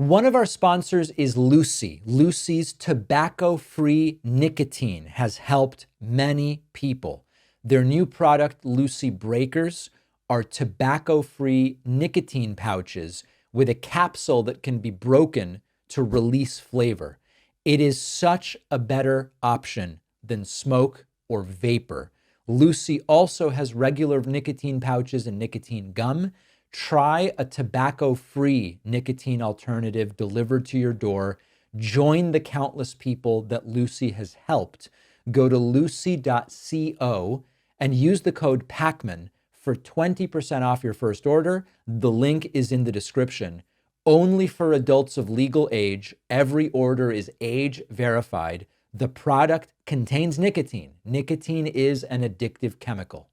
One of our sponsors is Lucy. Lucy's tobacco-free nicotine has helped many people. Their new product, Lucy Breakers, are tobacco-free nicotine pouches with a capsule that can be broken to release flavor. It is such a better option than smoke or vapor. Lucy also has regular nicotine pouches and nicotine gum. Try a tobacco-free nicotine alternative delivered to your door. Join the countless people that Lucy has helped. Go to lucy.co and use the code PACMAN for 20% off your first order. The link is in the description. Only for adults of legal age. Every order is age verified. The product contains nicotine. Nicotine is an addictive chemical.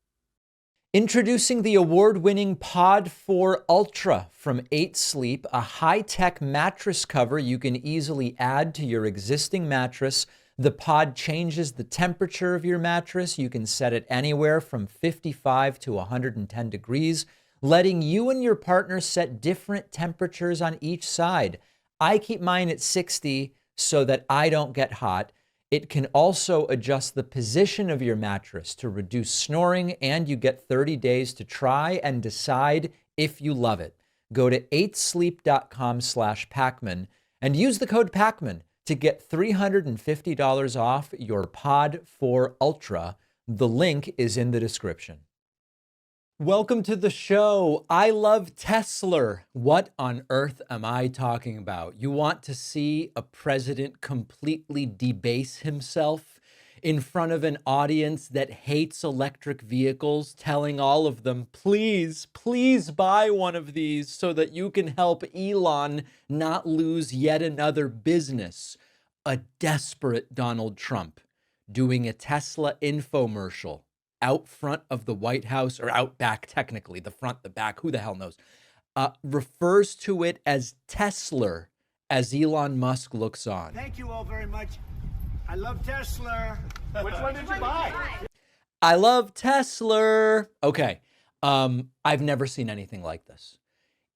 Introducing the award-winning Pod 4 Ultra from 8 Sleep, a high-tech mattress cover you can easily add to your existing mattress. The pod changes the temperature of your mattress. You can set it anywhere from 55 to 110 degrees, letting you and your partner set different temperatures on each side. I keep mine at 60 so that I don't get hot. It can also adjust the position of your mattress to reduce snoring, and you get 30 days to try and decide if you love it. Go to 8sleep.com/Pacman and use the code Pacman to get $350 off your Pod 4 Ultra. The link is in the description. Welcome to the show. I love TESLER. What on earth am I talking about? You want to see a president completely debase himself in front of an audience that hates electric vehicles, telling all of them, please, please buy one of these so that you can help Elon not lose yet another business. A desperate Donald Trump doing a Tesla infomercial out front of the White House, or out back, technically, the front, the back, who the hell knows, refers to it as TESLER as Elon Musk looks on. Thank you all very much. I love TESLER. Which one did you buy? I love TESLER. Okay, I've never seen anything like this.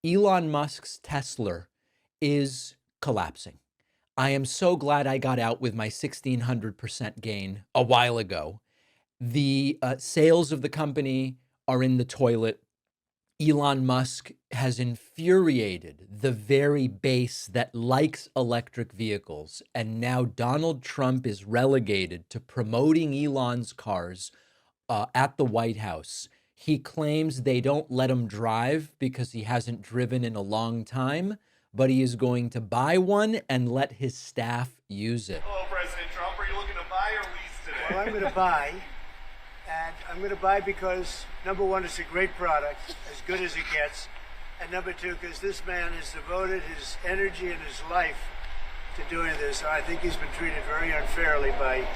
Elon Musk's TESLER is collapsing. I am so glad I got out with my 1,600% gain a while ago. The sales of the company are in the toilet. Elon Musk has infuriated the very base that likes electric vehicles. And now Donald Trump is relegated to promoting Elon's cars at the White House. He claims they don't let him drive because he hasn't driven in a long time, but he is going to buy one and let his staff use it. Hello, President Trump. Are you looking to buy or lease today? Well, I'm going to buy. And I'm going to buy because, number one, it's a great product, as good as it gets. And number two, because this man has devoted his energy and his life to doing this. And I think he's been treated very unfairly by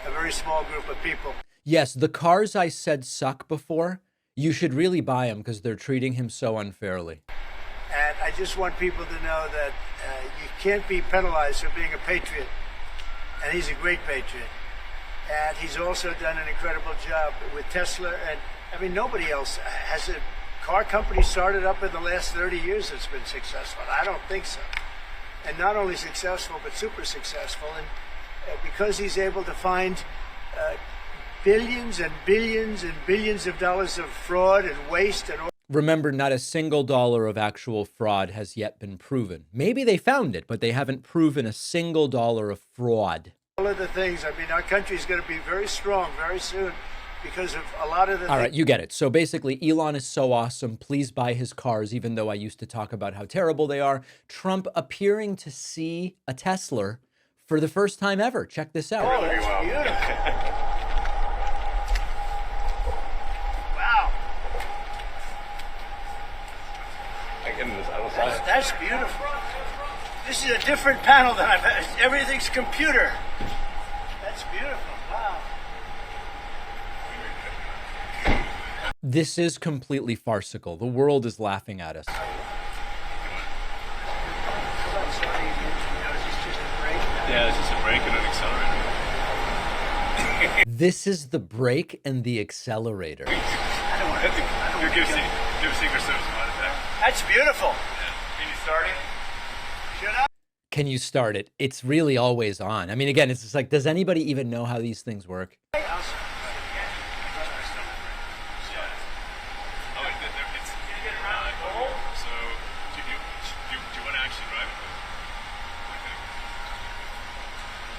a very small group of people. Yes, the cars I said suck before, you should really buy them because they're treating him so unfairly. And I just want people to know that you can't be penalized for being a patriot. And he's a great patriot. And he's also done an incredible job with TESLER. And I mean, nobody else has a car company started up in the last 30 years that's been successful. I don't think so. And not only successful, but super successful. And because he's able to find billions and billions and billions of dollars of fraud and waste and all. Remember, not a single dollar of actual fraud has yet been proven. Maybe they found it, but they haven't proven a single dollar of fraud. All of the things, I mean, our country is going to be very strong very soon because of a lot of the All right, you get it. So basically, Elon is so awesome. Please buy his cars, even though I used to talk about how terrible they are. Trump appearing to see a TESLER for the first time ever. Check this out. Oh, that's beautiful. Wow. That's beautiful. This is a different panel than I've had. Everything's computer. That's beautiful. Wow. This is completely farcical. The world is laughing at us. Yeah, it's just a brake and an accelerator. This is the brake and the accelerator. Give Secret Service a heart attack. That's beautiful. Yeah. Can you start it? Should Can you start it? It's really always on. I mean, again, it's just like, does anybody even know how these things work?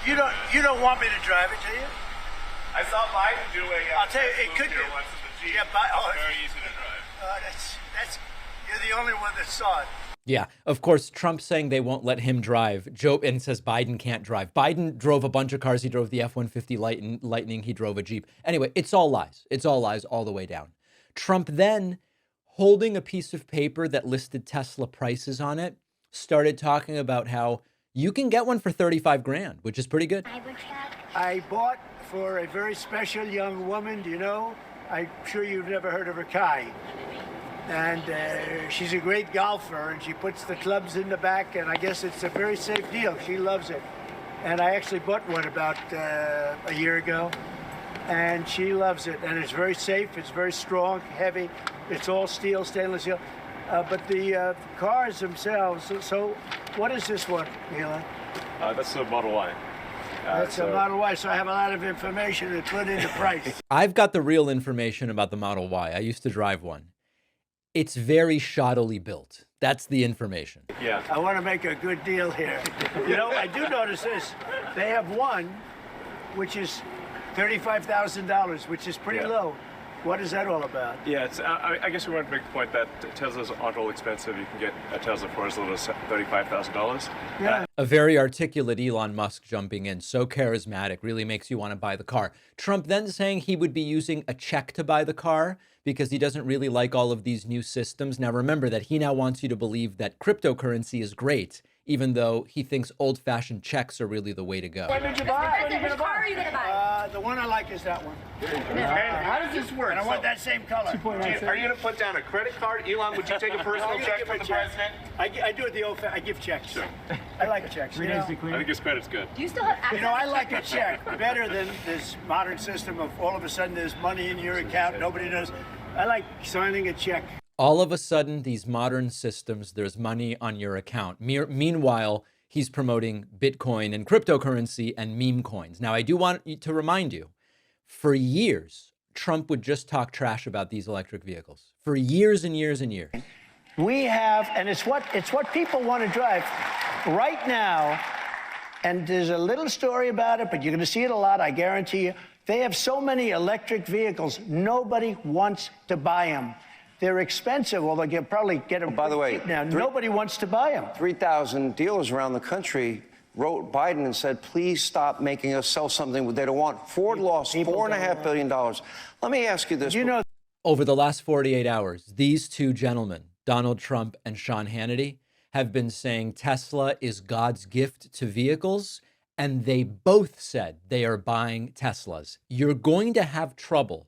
You don't want me to drive it, do you? I saw Biden do a. I'll tell you, it could be. Once in the Jeep. Yeah, It's very easy to drive. That's you're the only one that saw it. Yeah, of course, Trump saying they won't let him drive. And says Biden can't drive. Biden drove a bunch of cars. He drove the F-150 Lightning. He drove a Jeep. Anyway, it's all lies. It's all lies all the way down. Trump then, holding a piece of paper that listed Tesla prices on it, started talking about how you can get one for 35 grand, which is pretty good. I bought for a very special young woman. Do you know? I'm sure you've never heard of her, Kai. And she's a great golfer, and she puts the clubs in the back, and I guess it's a very safe deal. She loves it. And I actually bought one about a year ago, and she loves it. And it's very safe, it's very strong, heavy. It's all steel, stainless steel. But the cars themselves, so what is this one, Elon? That's a Model Y. That's a Model Y, so I have a lot of information to put into price. I've got the real information about the Model Y. I used to drive one. It's very shoddily built. That's the information. Yeah. I want to make a good deal here. You know, I do notice this. They have one, which is $35,000, which is pretty low. What is that all about? Yeah, it's, I guess we want to make the point that Teslas aren't all expensive. You can get a Tesla for as little as $35,000. Yeah. A very articulate Elon Musk jumping in, so charismatic, really makes you want to buy the car. Trump then saying he would be using a check to buy the car because he doesn't really like all of these new systems. Now remember that he now wants you to believe that cryptocurrency is great, even though he thinks old-fashioned checks are really the way to go. What did you buy? Which car are you going to buy? The one I like is that one. How does this work? And I want that same color. Are you going to put down a credit card? Elon, would you take a personal check from the president? I do it the old I give checks. Sure. I like checks. You know? I think his credit's good. Do you still have access? You know, I like a check better than this modern system of all of a sudden there's money in your account, nobody knows. I like signing a check. All of a sudden, these modern systems, there's money on your account. Meanwhile, he's promoting Bitcoin and cryptocurrency and meme coins. Now, I do want to remind you, for years, Trump would just talk trash about these electric vehicles. For years and years and years. We have, and it's what people want to drive right now. And there's a little story about it, but you're going to see it a lot, I guarantee you. They have so many electric vehicles, nobody wants to buy them. They're expensive, although you'll probably get them by the way, cheap now. Nobody wants to buy them. 3,000 dealers around the country wrote Biden and said, please stop making us sell something they don't want. Ford lost $4.5 billion. Let me ask you this. You know, Over the last 48 hours, these two gentlemen, Donald Trump and Sean Hannity, have been saying Tesla is God's gift to vehicles, and they both said they are buying Teslas. You're going to have trouble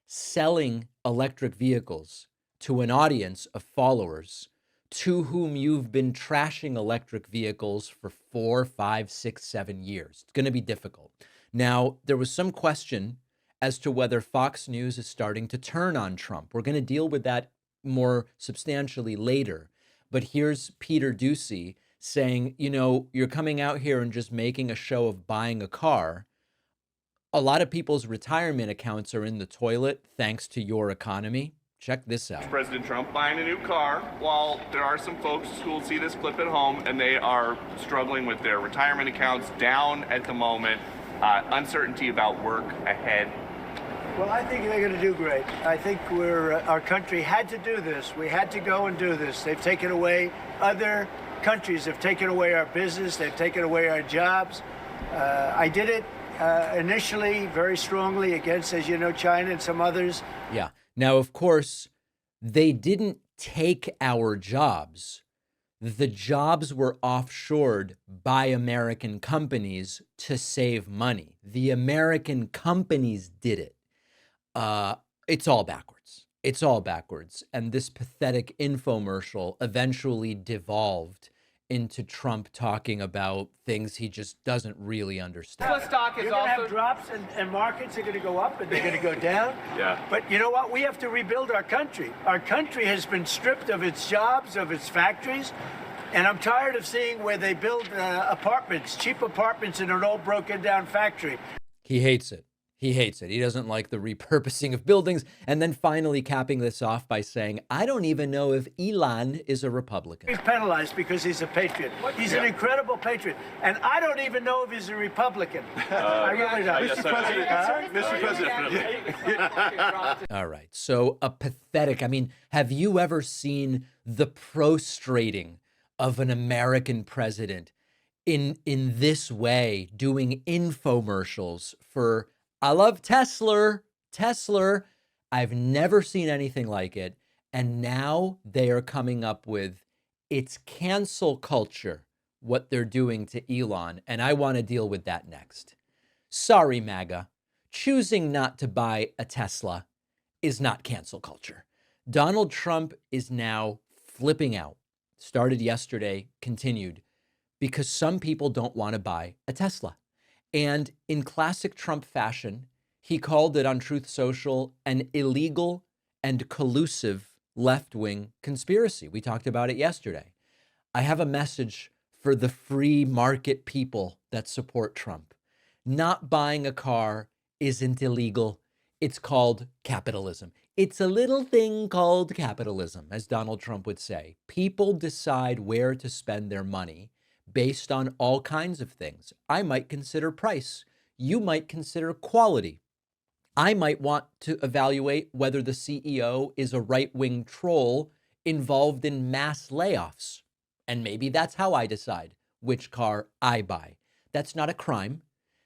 selling electric vehicles to an audience of followers to whom you've been trashing electric vehicles for 4, 5, 6, 7 years. It's going to be difficult. Now, there was some question as to whether Fox News is starting to turn on Trump. We're going to deal with that more substantially later. But here's Peter Doocy saying, you know, you're coming out here and just making a show of buying a car. A lot of people's retirement accounts are in the toilet thanks to your economy. Check this out. President Trump buying a new car, while there are some folks who will see this clip at home and they are struggling with their retirement accounts down at the moment, uncertainty about work ahead. well, I think they're going to do great. I think our country had to do this. We had to go and do this. They've taken away, other countries have taken away our business. They've taken away our jobs. I did it initially very strongly against, as you know, China and some others. Yeah. Now, of course, they didn't take our jobs. The jobs were offshored by American companies to save money. The American companies did it. It's all backwards. It's all backwards. And this pathetic infomercial eventually devolved into Trump talking about things he just doesn't really understand. You're going to have drops and markets are going to go up and they're going to go down. Yeah. But you know what? We have to rebuild our country. Our country has been stripped of its jobs, of its factories. And I'm tired of seeing where they build apartments, cheap apartments in an old broken down factory. He hates it. He hates it. He doesn't like the repurposing of buildings. And then finally capping this off by saying, I don't even know if Elon is a Republican. He's penalized because he's a patriot. He's an incredible patriot. And I don't even know if he's a Republican. I really don't. Mr. President. All right. So a pathetic, I mean, have you ever seen the prostrating of an American president in this way, doing infomercials for, I love TESLER. I've never seen anything like it. And now they are coming up with, it's cancel culture, what they're doing to Elon. And I want to deal with that next. Sorry, MAGA. Choosing not to buy a Tesla is not cancel culture. Donald Trump is now flipping out. Started yesterday, continued, because some people don't want to buy a Tesla. And in classic Trump fashion, he called it on Truth Social an illegal and collusive left-wing conspiracy. We talked about it yesterday. I have a message for the free market people that support Trump. Not buying a car isn't illegal. It's called capitalism. It's a little thing called capitalism, as Donald Trump would say. People decide where to spend their money based on all kinds of things. I might consider price. You might consider quality. I might want to evaluate whether the CEO is a right-wing troll involved in mass layoffs. And maybe that's how I decide which car I buy. That's not a crime.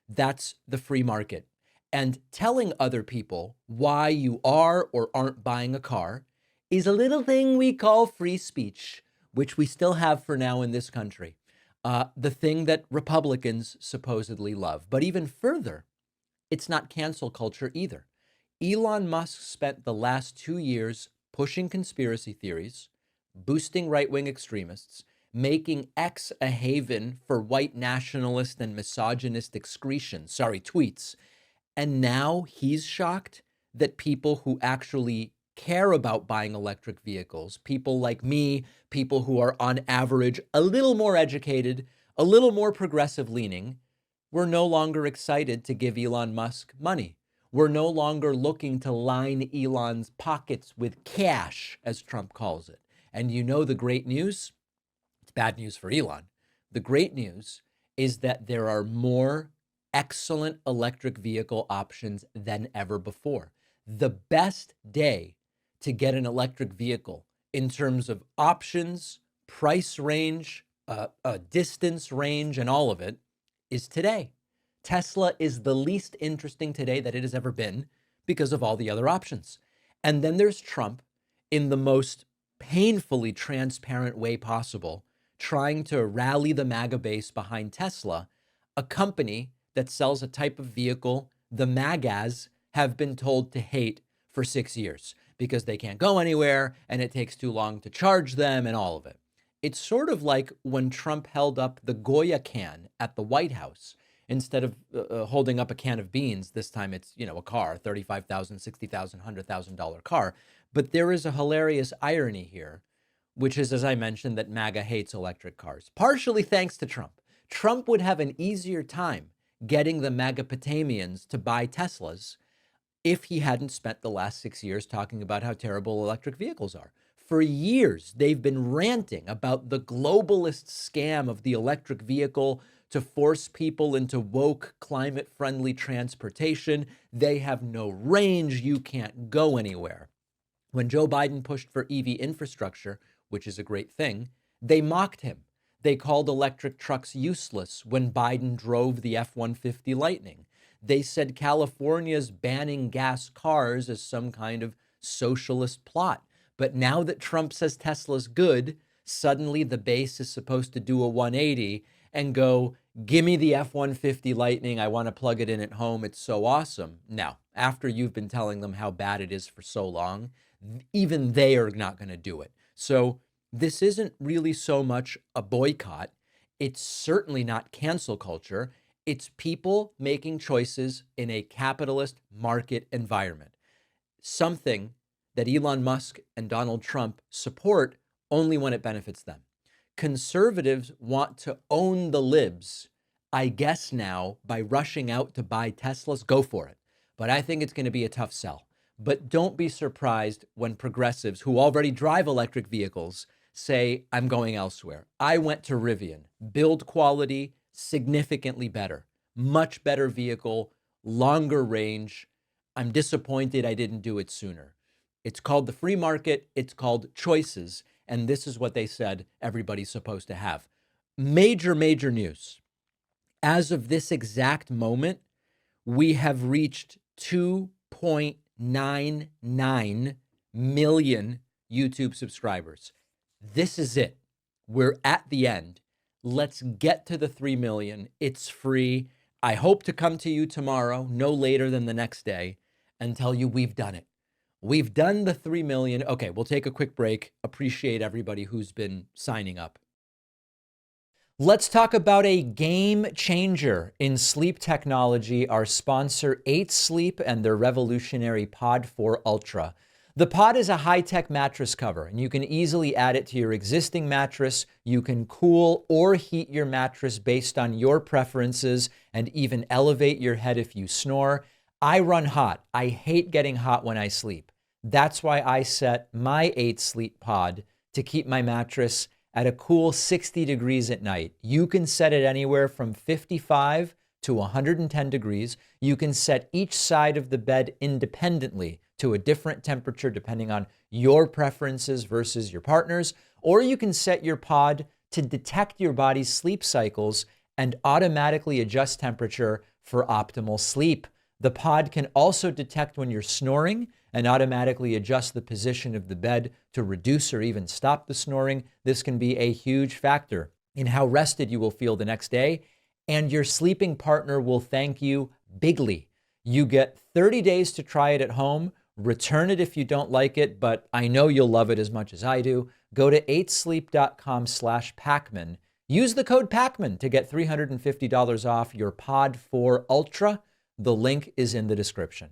That's the free market. And telling other people why you are or aren't buying a car is a little thing we call free speech, which we still have for now in this country. The thing that Republicans supposedly love. But even further, it's not cancel culture either. Elon Musk spent the last 2 years pushing conspiracy theories, boosting right-wing extremists, making X a haven for white nationalist and misogynist tweets. And now he's shocked that people who actually care about buying electric vehicles, people like me, people who are on average a little more educated, a little more progressive leaning, we're no longer excited to give Elon Musk money. We're no longer looking to line Elon's pockets with cash, as Trump calls it. And you know the great news? It's bad news for Elon. The great news is that there are more excellent electric vehicle options than ever before. The best day to get an electric vehicle in terms of options, price range, distance range, and all of it is today. Tesla is the least interesting today that it has ever been because of all the other options. And then there's Trump in the most painfully transparent way possible, trying to rally the MAGA base behind Tesla, a company that sells a type of vehicle the MAGAs have been told to hate for 6 years because they can't go anywhere and it takes too long to charge them and all of it. It's sort of like when Trump held up the Goya can at the White House. Instead of holding up a can of beans, this time it's, a car, $35,000, $60,000, $100,000 car. But there is a hilarious irony here, which is, as I mentioned, that MAGA hates electric cars, partially thanks to Trump. Trump would have an easier time getting the MAGA-Potamians to buy Teslas if he hadn't spent the last 6 years talking about how terrible electric vehicles are. For years, they've been ranting about the globalist scam of the electric vehicle to force people into woke, climate-friendly transportation. They have no range. You can't go anywhere. When Joe Biden pushed for EV infrastructure, which is a great thing, they mocked him. They called electric trucks useless when Biden drove the F-150 Lightning. They said California's banning gas cars is some kind of socialist plot. But now that Trump says Tesla's good, suddenly the base is supposed to do a 180 and go, give me the F-150 Lightning. I want to plug it in at home. It's so awesome. Now, after you've been telling them how bad it is for so long, even they are not going to do it. So this isn't really so much a boycott. It's certainly not cancel culture. It's people making choices in a capitalist market environment. Something that Elon Musk and Donald Trump support only when it benefits them. Conservatives want to own the libs, I guess now, by rushing out to buy Teslas. Go for it. But I think it's going to be a tough sell. But don't be surprised when progressives who already drive electric vehicles say, I'm going elsewhere. I went to Rivian. Build quality, significantly better. Much better vehicle, longer range. I'm disappointed I didn't do it sooner. It's called the free market. It's called choices. And this is what they said everybody's supposed to have. Major, major news. As of this exact moment, we have reached 2.99 million YouTube subscribers. This is it. We're at the end. Let's get to the 3 million. It's free. I hope to come to you tomorrow, no later than the next day, and tell you we've done it. We've done the 3 million. Okay, we'll take a quick break. Appreciate everybody who's been signing up. Let's talk about a game changer in sleep technology, our sponsor 8 Sleep and their revolutionary Pod 4 Ultra. The Pod is a high-tech mattress cover, and you can easily add it to your existing mattress. You can cool or heat your mattress based on your preferences and even elevate your head if you snore. I run hot. I hate getting hot when I sleep. That's why I set my 8 Sleep Pod to keep my mattress at a cool 60 degrees at night. You can set it anywhere from 55 to 110 degrees. You can set each side of the bed independently to a different temperature depending on your preferences versus your partner's, or you can set your pod to detect your body's sleep cycles and automatically adjust temperature for optimal sleep. The pod can also detect when you're snoring and automatically adjust the position of the bed to reduce or even stop the snoring. This can be a huge factor in how rested you will feel the next day, and your sleeping partner will thank you bigly. You get 30 days to try it at home. Return it if you don't like it, but I know you'll love it as much as I do. Go to 8sleep.com/Pacman. Use the code Pacman to get $350 off your Pod 4 Ultra. The link is in the description.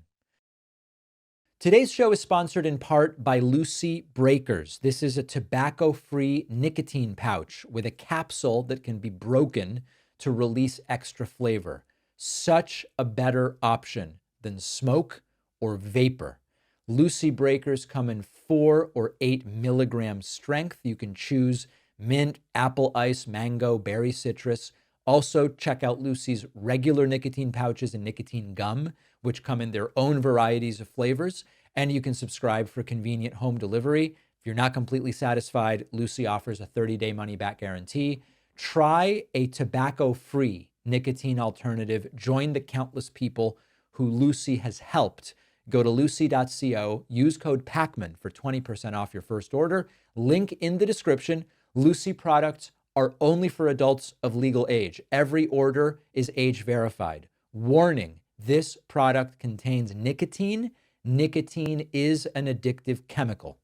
Today's show is sponsored in part by Lucy Breakers. This is a tobacco-free nicotine pouch with a capsule that can be broken to release extra flavor. Such a better option than smoke or vapor. Lucy Breakers come in 4 or 8 milligram strength. You can choose mint, apple ice, mango, berry citrus. Also, check out Lucy's regular nicotine pouches and nicotine gum, which come in their own varieties of flavors. And you can subscribe for convenient home delivery. If you're not completely satisfied, Lucy offers a 30-day money-back guarantee. Try a tobacco-free nicotine alternative. Join the countless people who Lucy has helped. Go to lucy.co, use code Pacman for 20% off your first order. Link in the description. Lucy products are only for adults of legal age. Every order is age verified. Warning, this product contains nicotine. Nicotine is an addictive chemical.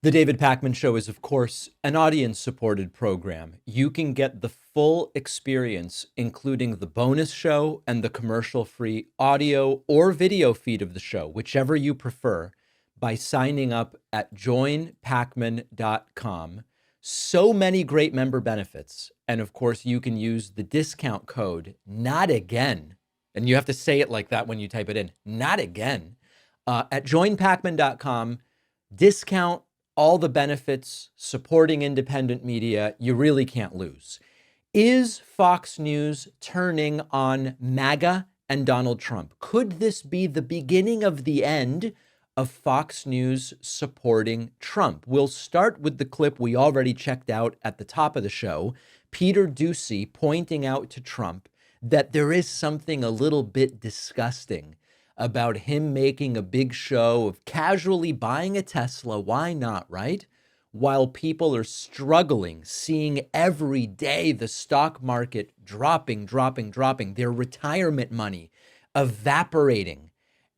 The David Pacman Show is, of course, an audience-supported program. You can get the full experience, including the bonus show and the commercial-free audio or video feed of the show, whichever you prefer, by signing up at joinpacman.com. So many great member benefits. And, of course, you can use the discount code, not again. And you have to say it like that when you type it in, not again. At joinpacman.com, discount all the benefits, supporting independent media. You really can't lose. Is Fox News turning on MAGA and Donald Trump? Could this be the beginning of the end of Fox News supporting Trump? We'll start with the clip we already checked out at the top of the show. Peter Doocy pointing out to Trump that there is something a little bit disgusting about him making a big show of casually buying a Tesla. Why not, right? While people are struggling, seeing every day the stock market dropping, their retirement money evaporating.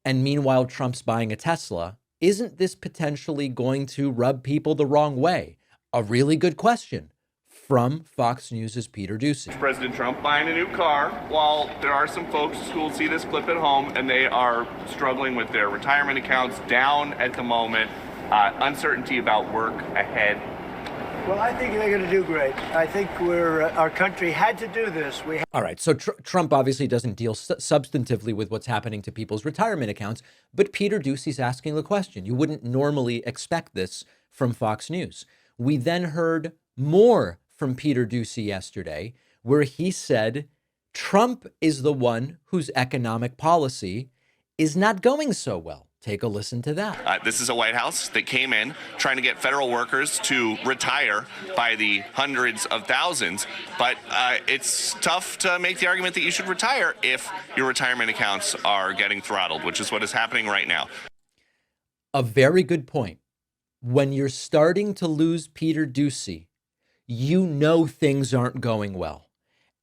And meanwhile, Trump's buying a Tesla. Isn't this potentially going to rub people the wrong way? A really good question from Fox News' Peter Doocy. President Trump buying a new car, while there are some folks who will see this clip at home and they are struggling with their retirement accounts, down at the moment, uncertainty about work ahead. Well, I think they're going to do great. I think our country had to do this. All right. So Trump obviously doesn't deal substantively with what's happening to people's retirement accounts, but Peter Doocy's asking the question. You wouldn't normally expect this from Fox News. We then heard more from Peter Doocy yesterday, where he said Trump is the one whose economic policy is not going so well. Take a listen to that. This is a White House that came in trying to get federal workers to retire by the hundreds of thousands. But it's tough to make the argument that you should retire if your retirement accounts are getting throttled, which is what is happening right now. A very good point. When you're starting to lose Peter Doocy, you know things aren't going well.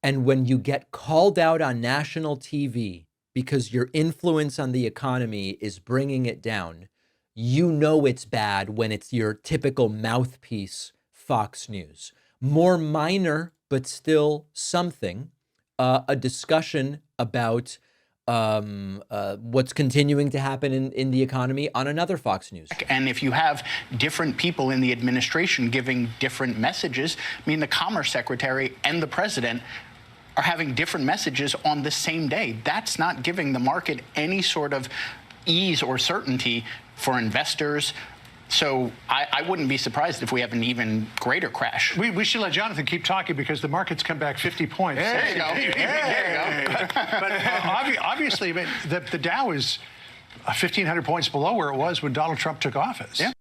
And when you get called out on national TV because your influence on the economy is bringing it down, you know it's bad when it's your typical mouthpiece, Fox News. More minor, but still something, a discussion about what's continuing to happen in the economy on another Fox News. And if you have different people in the administration giving different messages, I mean, the Commerce Secretary and the President are having different messages on the same day. That's not giving the market any sort of ease or certainty for investors. So I wouldn't be surprised if we have an even greater crash. We should let Jonathan keep talking because the market's come back 50 points. There you go. There you go. But obviously, the Dow is 1,500 points below where it was when Donald Trump took office. Yeah.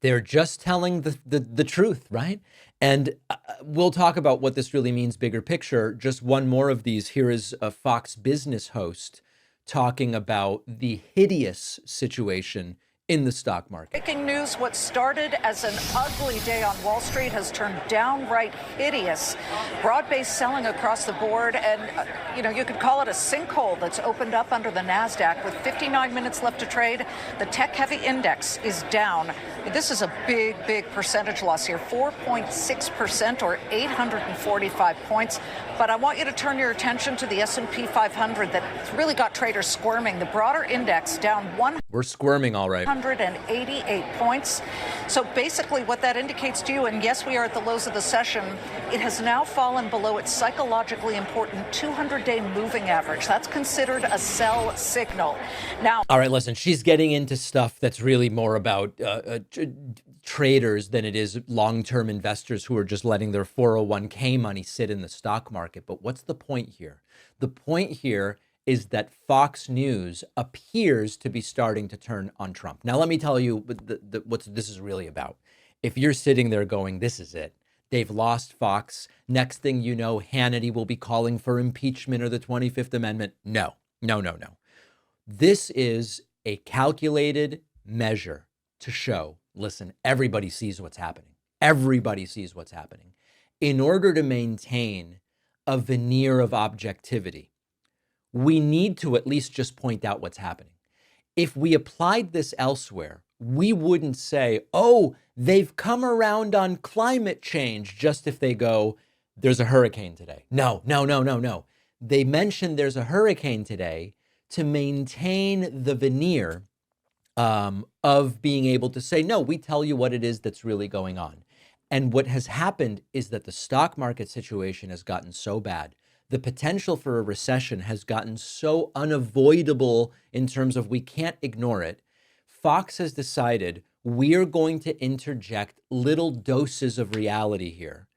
They're just telling the truth, right? And we'll talk about what this really means bigger picture. Just one more of these. Here is a Fox Business host talking about the hideous situation in the stock market. Breaking news, what started as an ugly day on Wall Street has turned downright hideous. Broad-based selling across the board, and you could call it a sinkhole that's opened up under the NASDAQ. With 59 minutes left to trade, the tech-heavy index is down. This is a big percentage loss here, 4.6% or 845 points. But I want you to turn your attention to the S&P 500 that really got traders squirming. The broader index down We're squirming, all right. 188 points. So basically what that indicates to you, and yes, we are at the lows of the session, it has now fallen below its psychologically important 200-day moving average. That's considered a sell signal. Now, all right, listen, she's getting into stuff that's really more about traders than it is long-term investors who are just letting their 401k money sit in the stock market. But what's the point here? The point here is that Fox News appears to be starting to turn on Trump. Now, let me tell you what this is really about. If you're sitting there going, this is it, they've lost Fox, next thing you know, Hannity will be calling for impeachment or the 25th Amendment. No. This is a calculated measure to show, listen, everybody sees what's happening. Everybody sees what's happening. In order to maintain a veneer of objectivity, we need to at least just point out what's happening. If we applied this elsewhere, we wouldn't say, oh, they've come around on climate change just if they go, there's a hurricane today. No. They mentioned there's a hurricane today to maintain the veneer of being able to say, no, we tell you what it is that's really going on. And what has happened is that the stock market situation has gotten so bad. The potential for a recession has gotten so unavoidable in terms of we can't ignore it. Fox has decided we're going to interject little doses of reality here.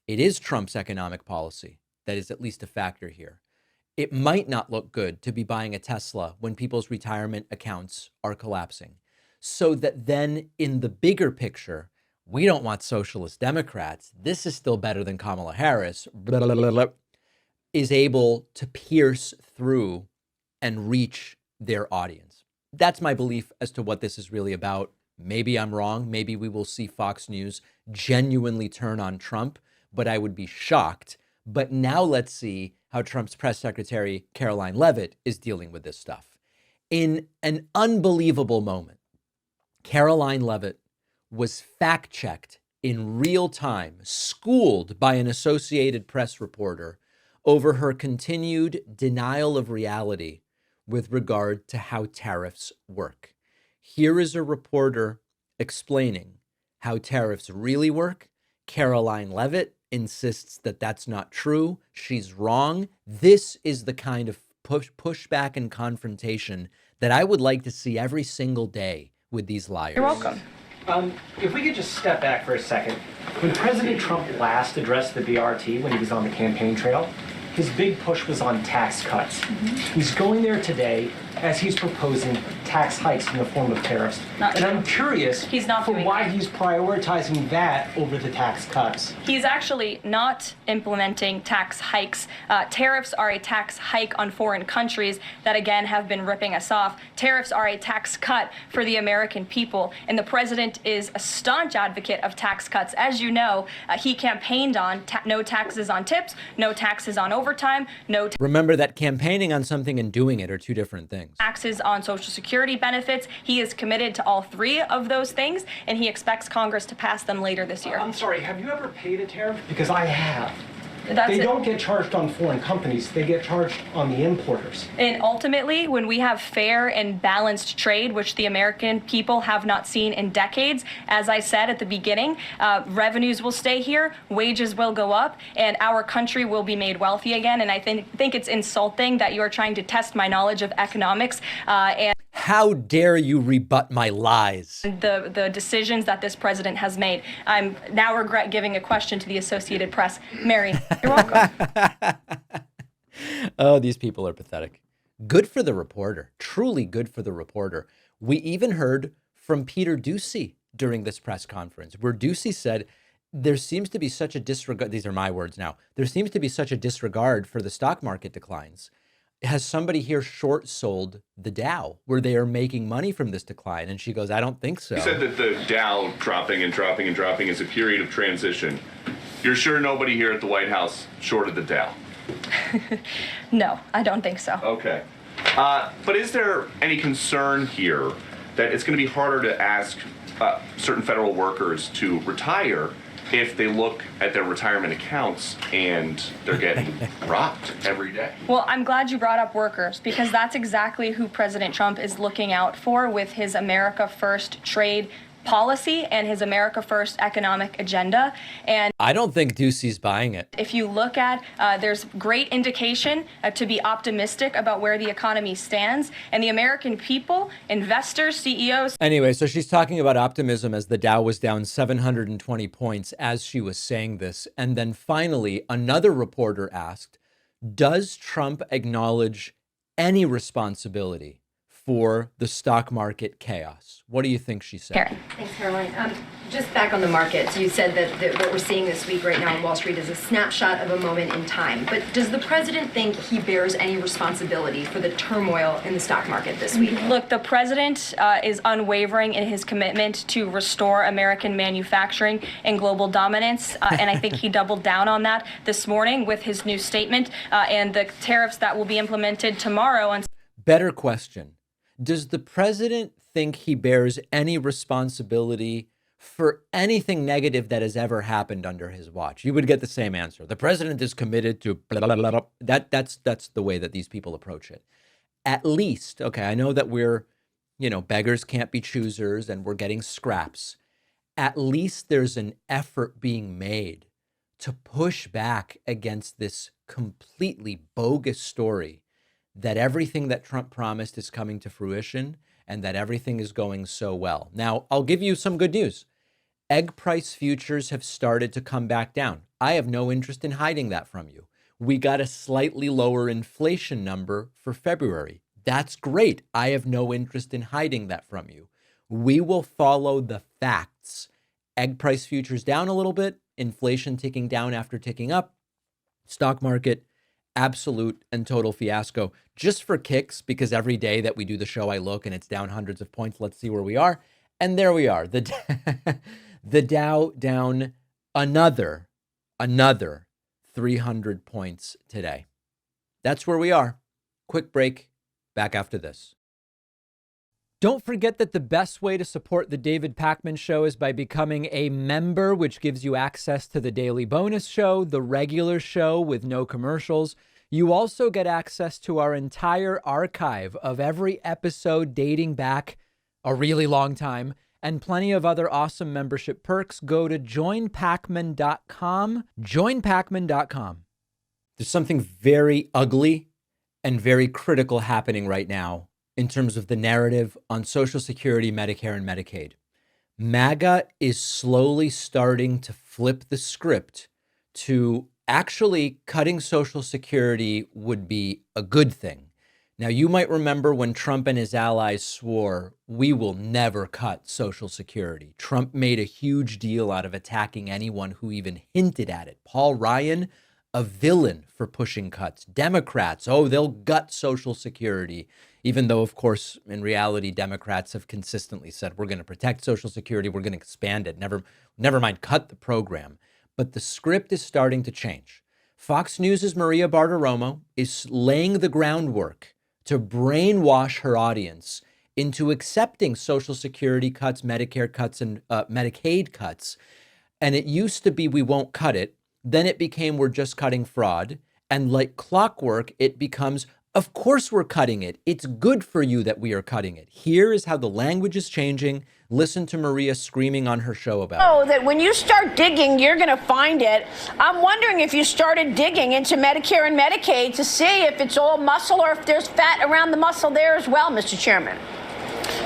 It is Trump's economic policy that is at least a factor here. It might not look good to be buying a Tesla when people's retirement accounts are collapsing. So that then in the bigger picture, we don't want socialist Democrats. This is still better than Kamala Harris. Is able to pierce through and reach their audience. That's my belief as to what this is really about. Maybe I'm wrong. Maybe we will see Fox News genuinely turn on Trump, but I would be shocked. But now let's see how Trump's press secretary, Caroline Leavitt, is dealing with this stuff. In an unbelievable moment, Caroline Leavitt was fact-checked in real time, schooled by an Associated Press reporter over her continued denial of reality with regard to how tariffs work. Here is a reporter explaining how tariffs really work. Caroline Leavitt insists that that's not true. She's wrong. This is the kind of pushback and confrontation that I would like to see every single day with these liars. You're welcome. If we could just step back for a second. When President Trump last addressed the BRT when he was on the campaign trail, his big push was on tax cuts. He's going there today as he's proposing tax hikes in the form of tariffs. And I'm curious why he's prioritizing that over the tax cuts. He's actually not implementing tax hikes. Tariffs are a tax hike on foreign countries that, again, have been ripping us off. Tariffs are a tax cut for the American people. And the president is a staunch advocate of tax cuts. As you know, he campaigned on no taxes on tips, no taxes on overtime, Remember that campaigning on something and doing it are two different things. Taxes on Social Security benefits. He is committed to all three of those things, and he expects Congress to pass them later this year. I'm sorry, have you ever paid a tariff? Because I have. They don't get charged on foreign companies. They get charged on the importers. And ultimately, when we have fair and balanced trade, which the American people have not seen in decades, as I said at the beginning, revenues will stay here, wages will go up, and our country will be made wealthy again. And I think it's insulting that you are trying to test my knowledge of economics and how dare you rebut my lies? The decisions that this president has made. I'm now regret giving a question to the Associated Press. Mary, you're welcome. Oh, these people are pathetic. Good for the reporter. Truly good for the reporter. We even heard from Peter Doocy during this press conference, where Doocy said, there seems to be such a disregard. These are my words now. There seems to be such a disregard for the stock market declines. Has somebody here short sold the Dow where they are making money from this decline? And she goes, I don't think so. You said that the Dow dropping and dropping and dropping is a period of transition. You're sure nobody here at the White House shorted the Dow? No, I don't think so. Okay. But is there any concern here that it's going to be harder to ask certain federal workers to retire if they look at their retirement accounts and they're getting robbed every day? Well, I'm glad you brought up workers, because that's exactly who President Trump is looking out for with his America First trade policy and his America First economic agenda. And I don't think Doocy's buying it. If you look at, there's great indication to be optimistic about where the economy stands, and the American people, investors, CEOs. Anyway, so she's talking about optimism as the Dow was down 720 points as she was saying this. And then finally, another reporter asked, does Trump acknowledge any responsibility for the stock market chaos? What do you think she said? Karen. Thanks, Caroline. Just back on the markets, you said that what we're seeing this week right now on Wall Street is a snapshot of a moment in time. But does the president think he bears any responsibility for the turmoil in the stock market this week? Look, the president is unwavering in his commitment to restore American manufacturing and global dominance. And I think he doubled down on that this morning with his new statement and the tariffs that will be implemented tomorrow. Better question. Does the president think he bears any responsibility for anything negative that has ever happened under his watch? You would get the same answer. The president is committed to blah, blah, blah, blah. That's the way that these people approach it. At least, okay, I know that we're, beggars can't be choosers and we're getting scraps. At least there's an effort being made to push back against this completely bogus story that everything that Trump promised is coming to fruition and that everything is going so well. Now, I'll give you some good news. Egg price futures have started to come back down. I have no interest in hiding that from you. We got a slightly lower inflation number for February. That's great. I have no interest in hiding that from you. We will follow the facts. Egg price futures down a little bit, inflation ticking down after ticking up, stock market absolute and total fiasco. Just for kicks, because every day that we do the show, I look and it's down hundreds of points. Let's see where we are. And there we are. The Dow down another 300 points today. That's where we are. Quick break. Back after this. Don't forget that the best way to support the David Pakman Show is by becoming a member, which gives you access to the daily bonus show, the regular show with no commercials. You also get access to our entire archive of every episode dating back a really long time, and plenty of other awesome membership perks, go to joinpacman.com. Joinpacman.com. There's something very ugly and very critical happening right now in terms of the narrative on Social Security, Medicare, and Medicaid. MAGA is slowly starting to flip the script to actually cutting Social Security would be a good thing. Now, you might remember when Trump and his allies swore, we will never cut Social Security. Trump made a huge deal out of attacking anyone who even hinted at it. Paul Ryan, a villain for pushing cuts. Democrats, oh, they'll gut Social Security, even though, of course, in reality, Democrats have consistently said, we're going to protect Social Security, we're going to expand it, never mind cut the program. But the script is starting to change. Fox News' Maria Bartiromo is laying the groundwork to brainwash her audience into accepting Social Security cuts, Medicare cuts, and Medicaid cuts. And it used to be we won't cut it. Then it became we're just cutting fraud. And like clockwork, it becomes, of course we're cutting it. It's good for you that we are cutting it. Here is how the language is changing. Listen to Maria screaming on her show about it. Oh, that when you start digging, you're going to find it. I'm wondering if you started digging into Medicare and Medicaid to see if it's all muscle or if there's fat around the muscle there as well, Mr. Chairman.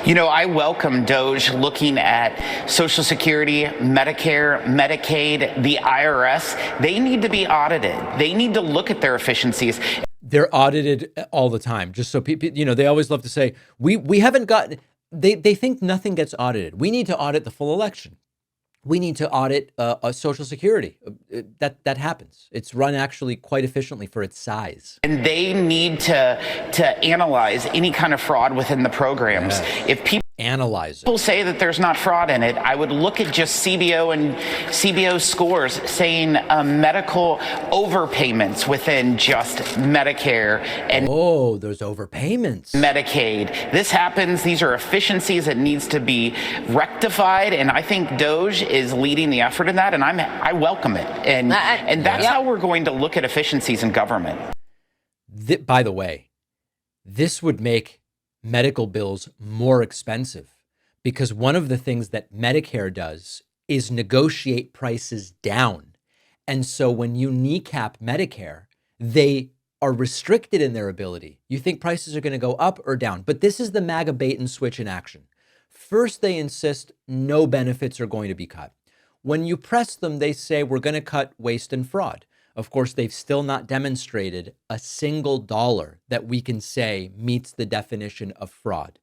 You know, I welcome DOJ looking at Social Security, Medicare, Medicaid, the IRS. They need to be audited. They need to look at their efficiencies. They're audited all the time. Just so people, they always love to say, we haven't gotten... They think nothing gets audited. We need to audit the full election. We need to audit Social Security. That happens. It's run actually quite efficiently for its size. And they need to analyze any kind of fraud within the programs. Yes. If people analyze it. People say that there's not fraud in it, I would look at just CBO and CBO scores saying medical overpayments within just Medicare and there's overpayments. Medicaid. This happens. These are efficiencies that needs to be rectified, and I think DOJ is leading the effort in that, and I welcome it. And that's how we're going to look at efficiencies in government. By the way, this would make medical bills more expensive because one of the things that Medicare does is negotiate prices down. And so when you kneecap Medicare, they are restricted in their ability. You think prices are going to go up or down, but this is the MAGA bait and switch in action. First, they insist no benefits are going to be cut. When you press them, they say we're going to cut waste and fraud. Of course, they've still not demonstrated a single dollar that we can say meets the definition of fraud.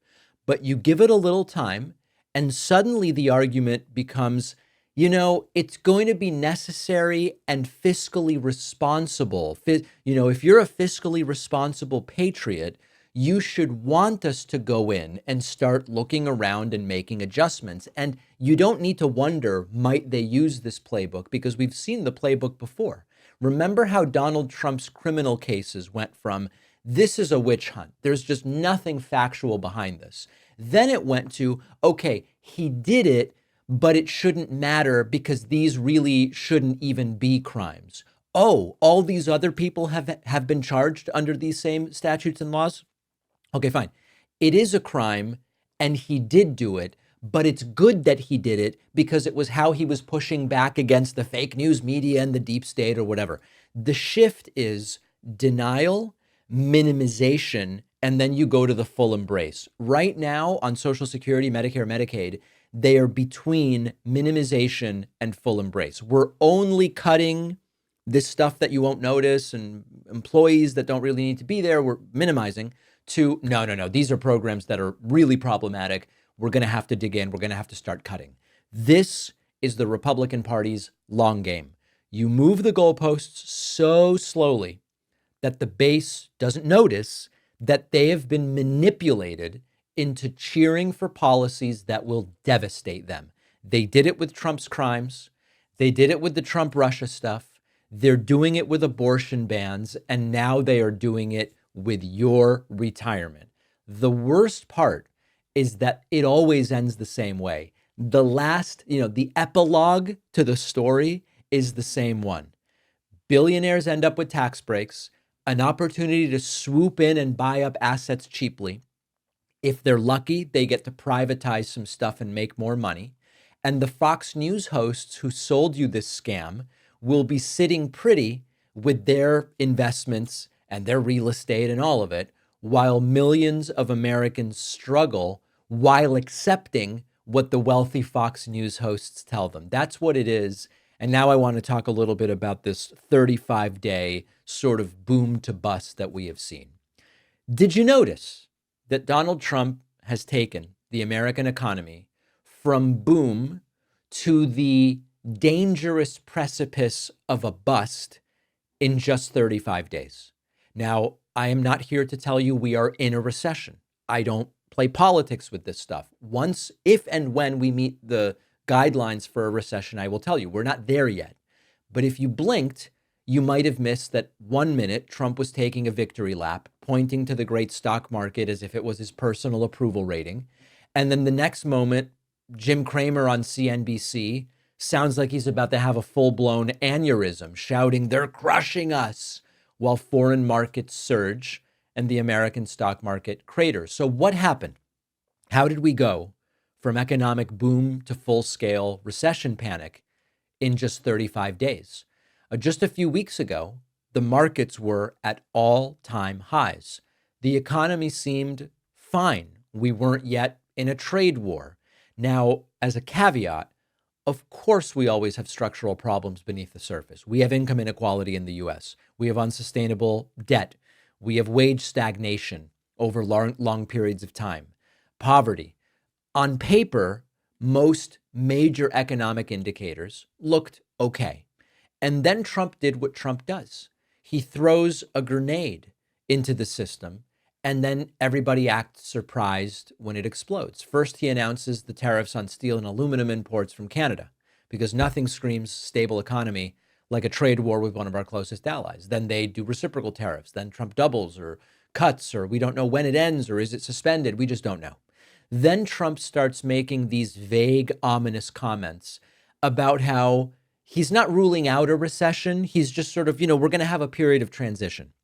But you give it a little time, and suddenly the argument becomes, it's going to be necessary and fiscally responsible. If you're a fiscally responsible patriot, you should want us to go in and start looking around and making adjustments. And you don't need to wonder, might they use this playbook? Because we've seen the playbook before. Remember how Donald Trump's criminal cases went from, this is a witch hunt. There's just nothing factual behind this. Then it went to, okay, he did it, but it shouldn't matter because these really shouldn't even be crimes. Oh, all these other people have been charged under these same statutes and laws? Okay, fine. It is a crime and he did do it, but it's good that he did it because it was how he was pushing back against the fake news media and the deep state or whatever. The shift is denial, minimization, and then you go to the full embrace. Right now on Social Security, Medicare, Medicaid, they are between minimization and full embrace. We're only cutting this stuff that you won't notice and employees that don't really need to be there. We're minimizing to, no, these are programs that are really problematic. We're going to have to dig in. We're going to have to start cutting. This is the Republican Party's long game. You move the goalposts so slowly that the base doesn't notice that they have been manipulated into cheering for policies that will devastate them. They did it with Trump's crimes. They did it with the Trump-Russia stuff. They're doing it with abortion bans, and now they are doing it with your retirement. The worst part is that it always ends the same way. The last, the epilogue to the story is the same one. Billionaires end up with tax breaks, an opportunity to swoop in and buy up assets cheaply. If they're lucky, they get to privatize some stuff and make more money. And the Fox News hosts who sold you this scam will be sitting pretty with their investments and their real estate and all of it, while millions of Americans struggle while accepting what the wealthy Fox News hosts tell them. That's what it is. And now I want to talk a little bit about this 35-day sort of boom to bust that we have seen. Did you notice that Donald Trump has taken the American economy from boom to the dangerous precipice of a bust in just 35 days? Now, I am not here to tell you we are in a recession. I don't play politics with this stuff. Once, if and when we meet the guidelines for a recession, I will tell you, we're not there yet. But if you blinked, you might have missed that 1 minute Trump was taking a victory lap, pointing to the great stock market as if it was his personal approval rating. And then the next moment, Jim Cramer on CNBC sounds like he's about to have a full-blown aneurysm, shouting, "They're crushing us," while foreign markets surge and the American stock market craters. So what happened? How did we go from economic boom to full-scale recession panic in just 35 days? Just a few weeks ago, the markets were at all-time highs. The economy seemed fine. We weren't yet in a trade war. Now, as a caveat, of course, we always have structural problems beneath the surface. We have income inequality in the US. We have unsustainable debt. We have wage stagnation over long periods of time. Poverty. On paper, most major economic indicators looked okay. And then Trump did what Trump does. He throws a grenade into the system, and then everybody acts surprised when it explodes. First, he announces the tariffs on steel and aluminum imports from Canada, because nothing screams stable economy like a trade war with one of our closest allies. Then they do reciprocal tariffs. Then Trump doubles or cuts, or we don't know when it ends, or is it suspended? We just don't know. Then Trump starts making these vague, ominous comments about how he's not ruling out a recession. He's just sort of, we're going to have a period of transition,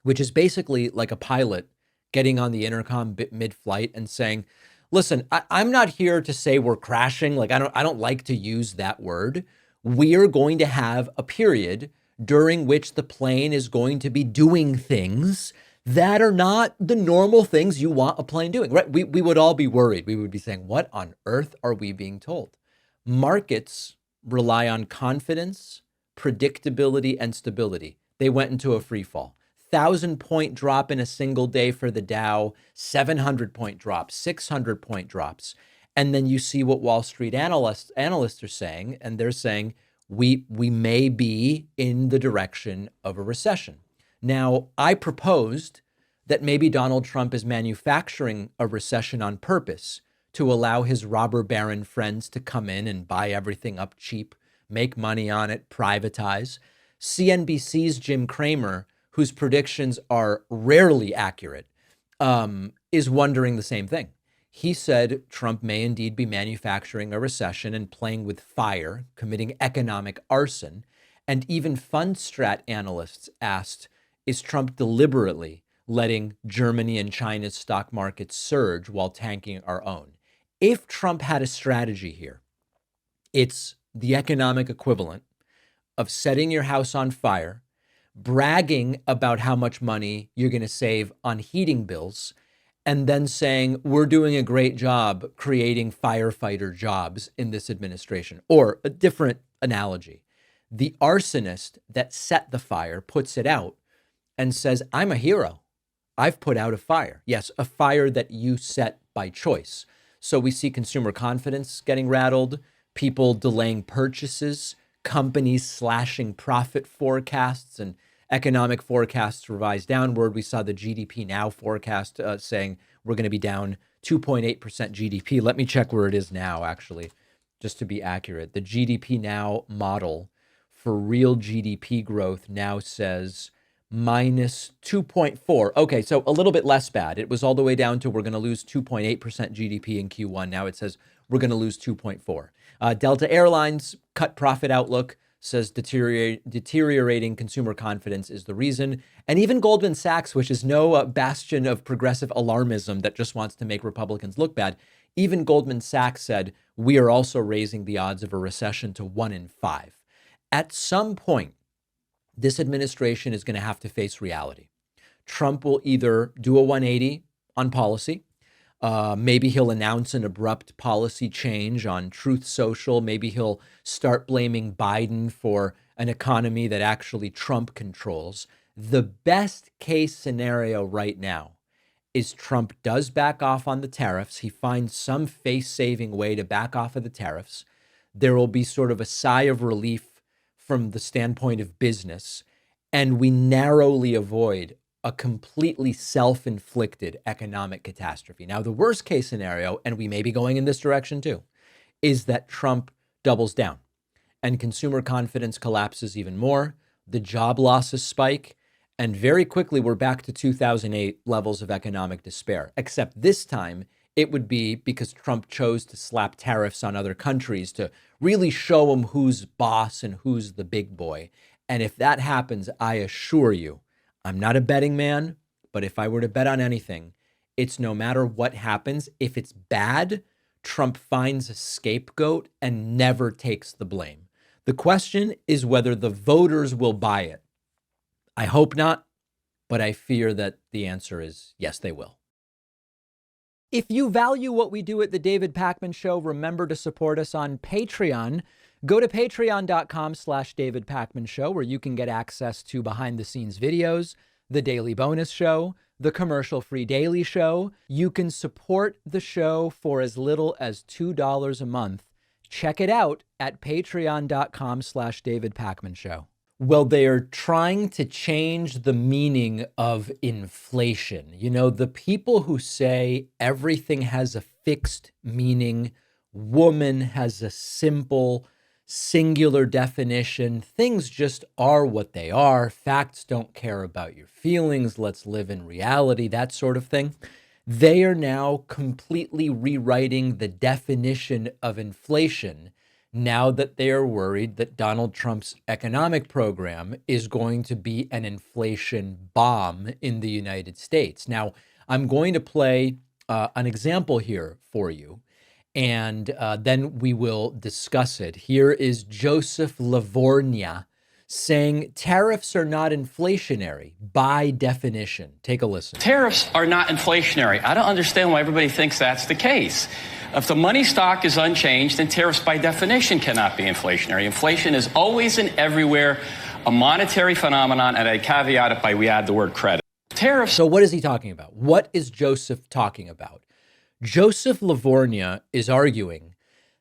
which is basically like a pilot getting on the intercom mid-flight and saying, listen, I'm not here to say we're crashing. Like, I don't like to use that word. We are going to have a period during which the plane is going to be doing things that are not the normal things you want a plane doing, right? We would all be worried. We would be saying, what on earth are we being told? Markets rely on confidence, predictability, and stability. They went into a free fall. 1,000-point drop in a single day for the Dow, 700-point drops, 600-point drops. And then you see what Wall Street analysts are saying, and they're saying we may be in the direction of a recession. Now, I proposed that maybe Donald Trump is manufacturing a recession on purpose to allow his robber baron friends to come in and buy everything up cheap, make money on it, privatize. CNBC's Jim Cramer, whose predictions are rarely accurate, is wondering the same thing. He said Trump may indeed be manufacturing a recession and playing with fire, committing economic arson. And even Fundstrat analysts asked, is Trump deliberately letting Germany and China's stock markets surge while tanking our own? If Trump had a strategy here, it's the economic equivalent of setting your house on fire, bragging about how much money you're going to save on heating bills, and then saying, we're doing a great job creating firefighter jobs in this administration. Or a different analogy, the arsonist that set the fire puts it out and says, I'm a hero. I've put out a fire. Yes, a fire that you set by choice. So we see consumer confidence getting rattled, people delaying purchases, companies slashing profit forecasts and economic forecasts revised downward. We saw the GDP Now forecast saying we're going to be down 2.8% GDP. Let me check where it is now, actually, just to be accurate. The GDP Now model for real GDP growth now says minus 2.4. Okay, so a little bit less bad. It was all the way down to we're going to lose 2.8% GDP in Q1. Now it says we're going to lose 2.4. Delta Airlines cut profit outlook says deteriorating consumer confidence is the reason. And even Goldman Sachs, which is no bastion of progressive alarmism that just wants to make Republicans look bad, even Goldman Sachs said, we are also raising the odds of a recession to 1 in 5. At some point, this administration is going to have to face reality. Trump will either do a 180 on policy. Maybe he'll announce an abrupt policy change on Truth Social. Maybe he'll start blaming Biden for an economy that actually Trump controls. The best case scenario right now is Trump does back off on the tariffs. He finds some face-saving way to back off of the tariffs. There will be sort of a sigh of relief from the standpoint of business, and we narrowly avoid a completely self-inflicted economic catastrophe. Now, the worst case scenario, and we may be going in this direction too, is that Trump doubles down and consumer confidence collapses even more, the job losses spike, and very quickly we're back to 2008 levels of economic despair. Except this time, it would be because Trump chose to slap tariffs on other countries to really show them who's boss and who's the big boy. And if that happens, I assure you, I'm not a betting man, but if I were to bet on anything, it's no matter what happens, if it's bad, Trump finds a scapegoat and never takes the blame. The question is whether the voters will buy it. I hope not, but I fear that the answer is yes, they will. If you value what we do at The David Pakman Show, remember to support us on Patreon. Go to patreon.com/David Pakman Show, where you can get access to behind-the-scenes videos, the daily bonus show, the commercial-free daily show. You can support the show for as little as $2 a month. Check it out at patreon.com/David Pakman Show. Well, they are trying to change the meaning of inflation. You know, the people who say everything has a fixed meaning, woman has a simple, singular definition, things just are what they are, facts don't care about your feelings, let's live in reality, that sort of thing. They are now completely rewriting the definition of inflation now that they are worried that Donald Trump's economic program is going to be an inflation bomb in the United States. Now, I'm going to play an example here for you, and then we will discuss it. Here is Joseph Livornia saying tariffs are not inflationary by definition. Take a listen. Tariffs are not inflationary. I don't understand why everybody thinks that's the case. If the money stock is unchanged, then tariffs by definition cannot be inflationary. Inflation is always and everywhere a monetary phenomenon, and I caveat it by we add the word credit. Tariffs. So what is he talking about? What is Joseph talking about? Joseph Livornia is arguing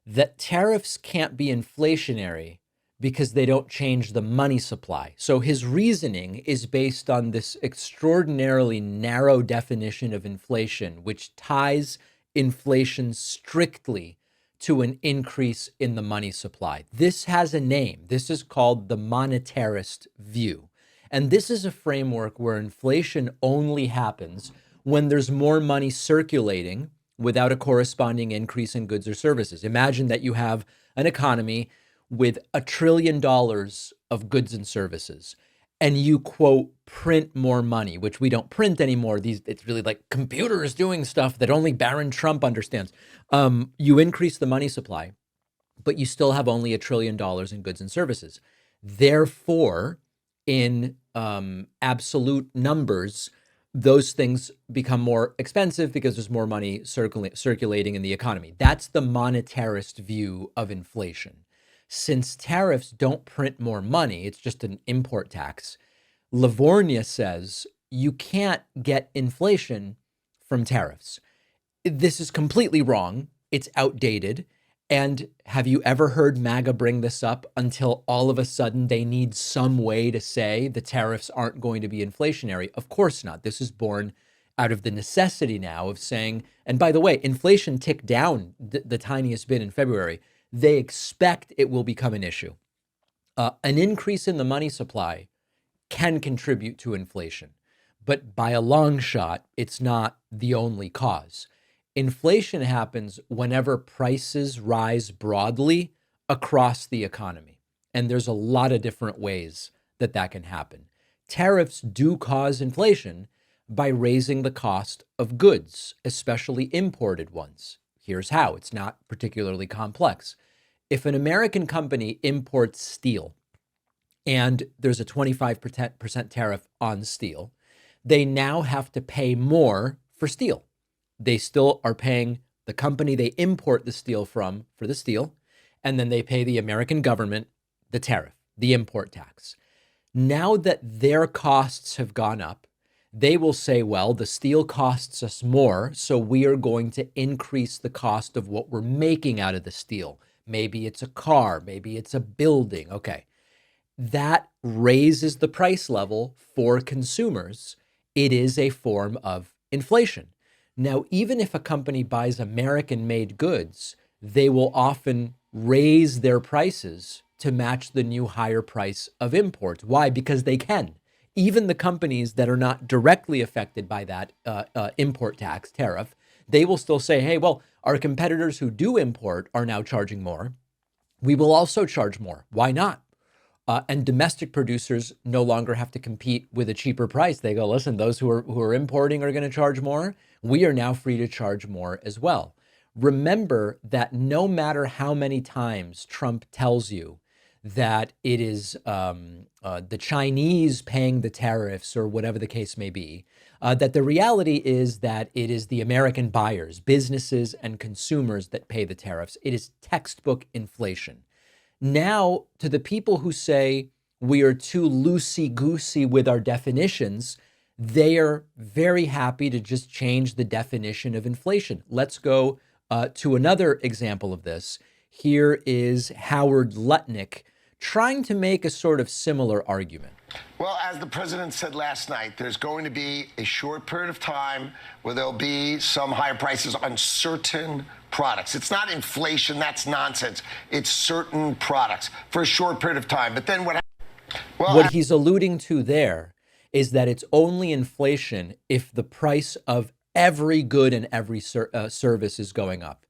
that tariffs can't be inflationary because they don't change the money supply. So his reasoning is based on this extraordinarily narrow definition of inflation, which ties inflation strictly to an increase in the money supply. This has a name. This is called the monetarist view. And this is a framework where inflation only happens when there's more money circulating without a corresponding increase in goods or services. Imagine that you have an economy with $1 trillion of goods and services, and you, quote, print more money, which we don't print anymore. It's really like computers doing stuff that only Baron Trump understands. You increase the money supply, but you still have only $1 trillion in goods and services. Therefore, in absolute numbers, those things become more expensive because there's more money circulating in the economy. That's the monetarist view of inflation. Since tariffs don't print more money, it's just an import tax, Livornia says you can't get inflation from tariffs. This is completely wrong. It's outdated. And have you ever heard MAGA bring this up until all of a sudden they need some way to say the tariffs aren't going to be inflationary? Of course not. This is born out of the necessity now of saying, and by the way, inflation ticked down the tiniest bit in February. They expect it will become an issue. An increase in the money supply can contribute to inflation, but by a long shot, it's not the only cause. Inflation happens whenever prices rise broadly across the economy. And there's a lot of different ways that that can happen. Tariffs do cause inflation by raising the cost of goods, especially imported ones. Here's how. It's not particularly complex. If an American company imports steel and there's a 25% tariff on steel, they now have to pay more for steel. They still are paying the company they import the steel from for the steel, and then they pay the American government the tariff, the import tax. Now that their costs have gone up, they will say, well, the steel costs us more, so we are going to increase the cost of what we're making out of the steel. Maybe it's a car, maybe it's a building. Okay. That raises the price level for consumers. It is a form of inflation. Now, even if a company buys American-made goods, they will often raise their prices to match the new higher price of imports. Why? Because they can. Even the companies that are not directly affected by that import tax tariff, they will still say, hey, well, our competitors who do import are now charging more. We will also charge more. Why not? And domestic producers no longer have to compete with a cheaper price. They go, listen, those who are importing are going to charge more. We are now free to charge more as well. Remember that no matter how many times Trump tells you that it is the Chinese paying the tariffs or whatever the case may be, that the reality is that it is the American buyers, businesses and consumers that pay the tariffs. It is textbook inflation. Now, to the people who say we are too loosey-goosey with our definitions, they are very happy to just change the definition of inflation. Let's go to another example of this. Here is Howard Lutnick trying to make a sort of similar argument. Well, as the president said last night, there's going to be a short period of time where there'll be some higher prices on certain products. It's not inflation, that's nonsense. It's certain products for a short period of time. But then what he's alluding to there is that it's only inflation if the price of every good and every service is going up.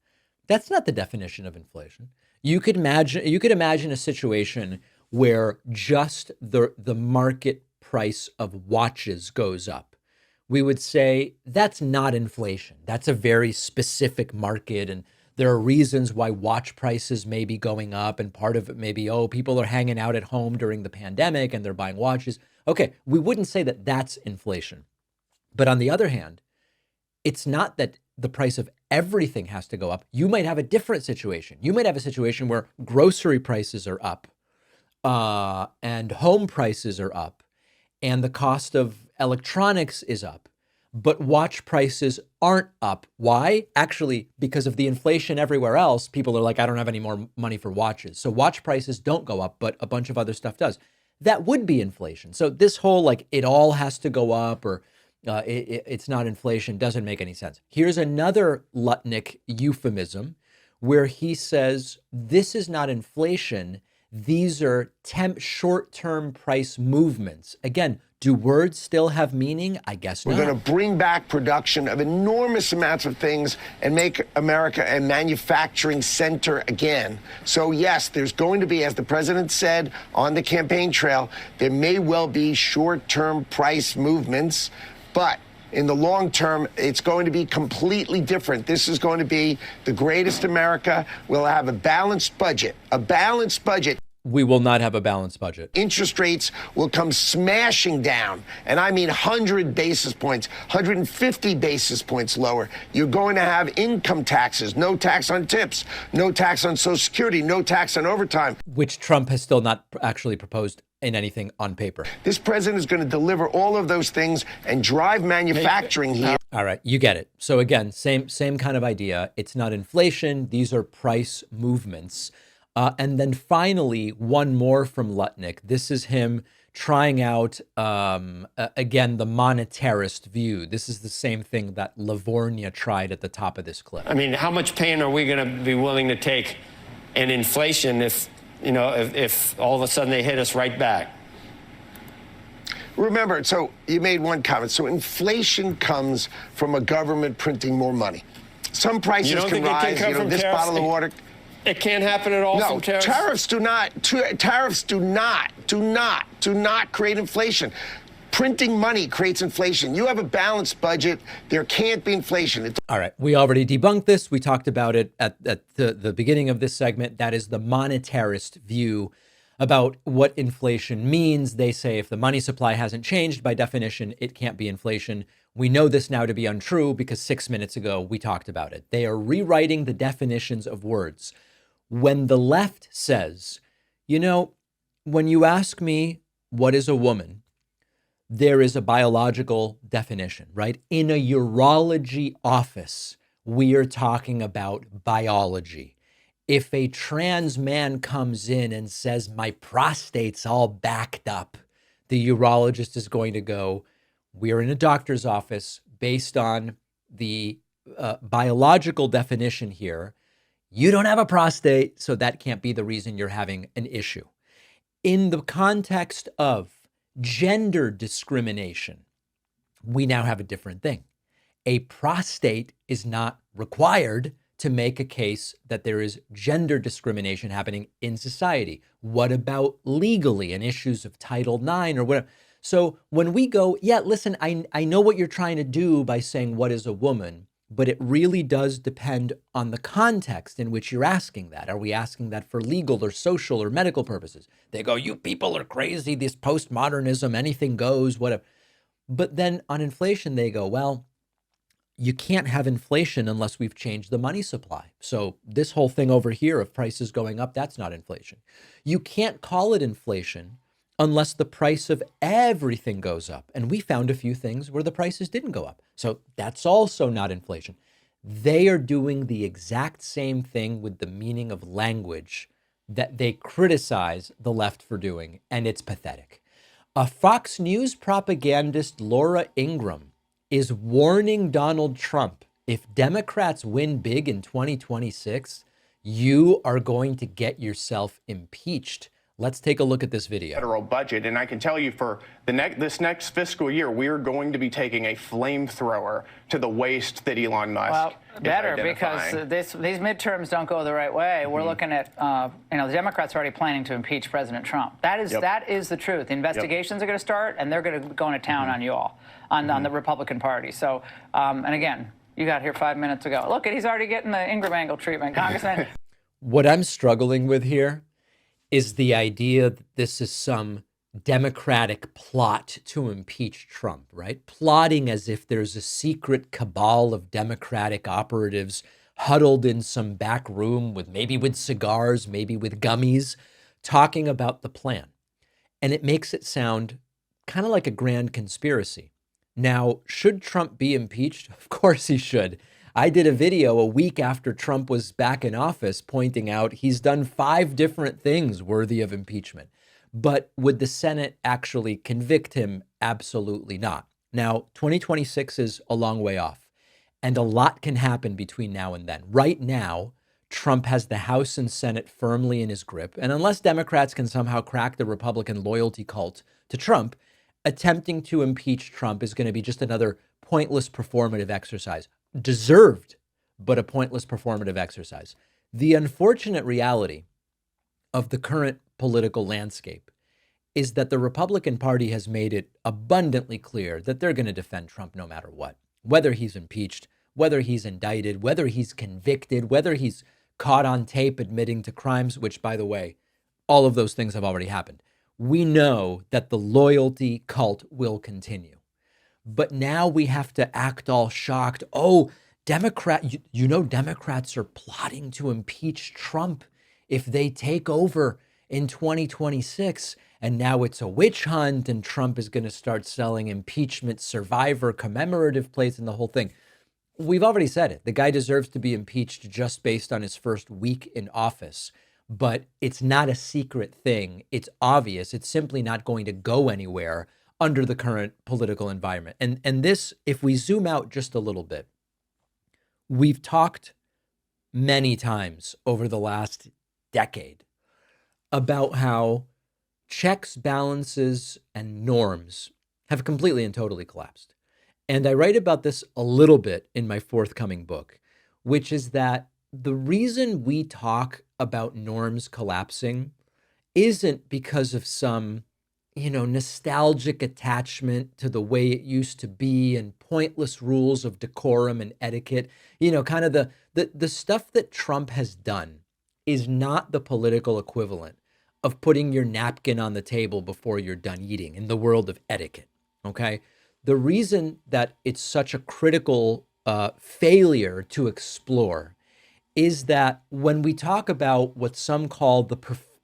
That's not the definition of inflation. You could imagine a situation where just the market price of watches goes up. We would say that's not inflation. That's a very specific market, and there are reasons why watch prices may be going up, and part of it may be, people are hanging out at home during the pandemic and they're buying watches. Okay, we wouldn't say that that's inflation. But on the other hand, it's not that the price of everything has to go up. You might have a different situation. You might have a situation where grocery prices are up, and home prices are up, and the cost of electronics is up, but watch prices aren't up. Why? Actually, because of the inflation everywhere else, people are like, I don't have any more money for watches. So watch prices don't go up, but a bunch of other stuff does. That would be inflation. So this whole it all has to go up, or it's not inflation, doesn't make any sense. Here's another Lutnick euphemism where he says, this is not inflation. These are short-term price movements. Again, do words still have meaning? I guess not. We're going to bring back production of enormous amounts of things and make America a manufacturing center again. So yes, there's going to be, as the president said on the campaign trail, there may well be short-term price movements, but in the long term, it's going to be completely different. This is going to be the greatest America. We'll have a balanced budget. We will not have a balanced budget. Interest rates will come smashing down, and I mean 100 basis points, 150 basis points lower. You're going to have income taxes, no tax on tips, no tax on Social Security, no tax on overtime. Which Trump has still not actually proposed in anything on paper. This president is going to deliver all of those things and drive manufacturing here. All right, you get it. So again, same kind of idea. It's not inflation. These are price movements. And then finally, one more from Lutnick. This is him trying out, again, the monetarist view. This is the same thing that Livornia tried at the top of this clip. I mean, how much pain are we going to be willing to take in inflation if all of a sudden they hit us right back? Remember, so you made one comment. So inflation comes from a government printing more money. Some prices can rise. This bottle of water. It can't happen at all. No, tariffs do not create inflation. Printing money creates inflation. You have a balanced budget. There can't be inflation. All right. We already debunked this. We talked about it at the beginning of this segment. That is the monetarist view about what inflation means. They say if the money supply hasn't changed, by definition, it can't be inflation. We know this now to be untrue because 6 minutes ago we talked about it. They are rewriting the definitions of words. When the left says, you know, when you ask me what is a woman, there is a biological definition, right? In a urology office, we are talking about biology. If a trans man comes in and says, my prostate's all backed up, the urologist is going to go, we're in a doctor's office based on the biological definition here. You don't have a prostate, so that can't be the reason you're having an issue. In the context of gender discrimination, we now have a different thing. A prostate is not required to make a case that there is gender discrimination happening in society. What about legally and issues of Title IX or whatever? So when we go, yeah, listen, I know what you're trying to do by saying what is a woman, but it really does depend on the context in which you're asking that. Are we asking that for legal or social or medical purposes? They go, you people are crazy, this postmodernism, anything goes, whatever. But then on inflation, they go, well, you can't have inflation unless we've changed the money supply. So this whole thing over here of prices going up, that's not inflation. You can't call it inflation unless the price of everything goes up. And we found a few things where the prices didn't go up. So that's also not inflation. They are doing the exact same thing with the meaning of language that they criticize the left for doing, and it's pathetic. A Fox News propagandist, Laura Ingraham, is warning Donald Trump, if Democrats win big in 2026, you are going to get yourself impeached. Let's take a look at this video. Federal budget, and I can tell you for this next fiscal year, we are going to be taking a flamethrower to the waste that Elon Musk is better, identifying. because these midterms don't go the right way. We're looking at, the Democrats are already planning to impeach President Trump. That is the truth. The investigations are going to start, and they're going to go into town on you all, on the Republican Party. So, and again, you got here 5 minutes ago. Look, he's already getting the Ingram angle treatment, Congressman. What I'm struggling with here is the idea that this is some Democratic plot to impeach Trump, right? Plotting as if there's a secret cabal of Democratic operatives huddled in some back room with cigars, maybe with gummies, talking about the plan. And it makes it sound kind of like a grand conspiracy. Now, should Trump be impeached? Of course he should. I did a video a week after Trump was back in office pointing out he's done 5 different things worthy of impeachment. But would the Senate actually convict him? Absolutely not. Now, 2026 is a long way off, and a lot can happen between now and then. Right now, Trump has the House and Senate firmly in his grip, and unless Democrats can somehow crack the Republican loyalty cult to Trump, attempting to impeach Trump is going to be just another pointless performative exercise. Deserved, but a pointless performative exercise. The unfortunate reality of the current political landscape is that the Republican Party has made it abundantly clear that they're going to defend Trump no matter what, whether he's impeached, whether he's indicted, whether he's convicted, whether he's caught on tape admitting to crimes, which, by the way, all of those things have already happened. We know that the loyalty cult will continue. But now we have to act all shocked. Oh, Democrats are plotting to impeach Trump if they take over in 2026. And now it's a witch hunt and Trump is going to start selling impeachment survivor commemorative plates and the whole thing. We've already said it. The guy deserves to be impeached just based on his first week in office. But it's not a secret thing. It's obvious. It's simply not going to go anywhere under the current political environment. And this, if we zoom out just a little bit, we've talked many times over the last decade about how checks, balances, and norms have completely and totally collapsed. And I write about this a little bit in my forthcoming book, which is that the reason we talk about norms collapsing isn't because of some, nostalgic attachment to the way it used to be and pointless rules of decorum and etiquette. Kind of the stuff that Trump has done is not the political equivalent of putting your napkin on the table before you're done eating in the world of etiquette. Okay. The reason that it's such a critical failure to explore is that when we talk about what some call the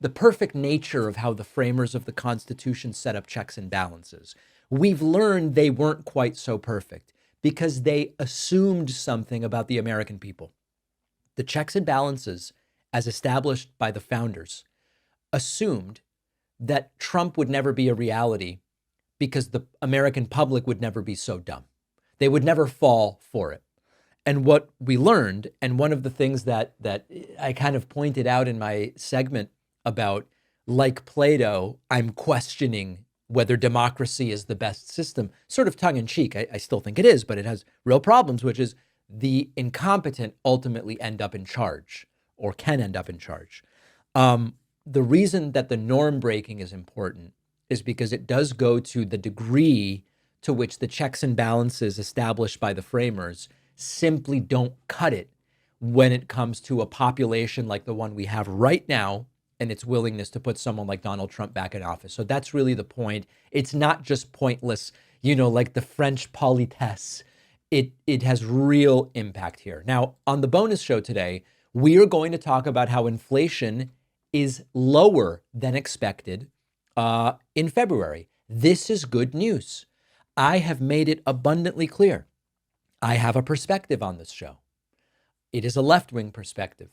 perfect nature of how the framers of the Constitution set up checks and balances, we've learned they weren't quite so perfect because they assumed something about the American people. The checks and balances, as established by the founders, assumed that Trump would never be a reality because the American public would never be so dumb. They would never fall for it. And what we learned, and one of the things that I kind of pointed out in my segment about, like Plato, I'm questioning whether democracy is the best system, sort of tongue in cheek. I still think it is, but it has real problems, which is the incompetent ultimately end up in charge or can end up in charge. The reason that the norm breaking is important is because it does go to the degree to which the checks and balances established by the framers simply don't cut it when it comes to a population like the one we have right now and its willingness to put someone like Donald Trump back in office. So that's really the point. It's not just pointless, like the French politesse. It has real impact here. Now, on the bonus show today, we are going to talk about how inflation is lower than expected in February. This is good news. I have made it abundantly clear. I have a perspective on this show. It is a left-wing perspective,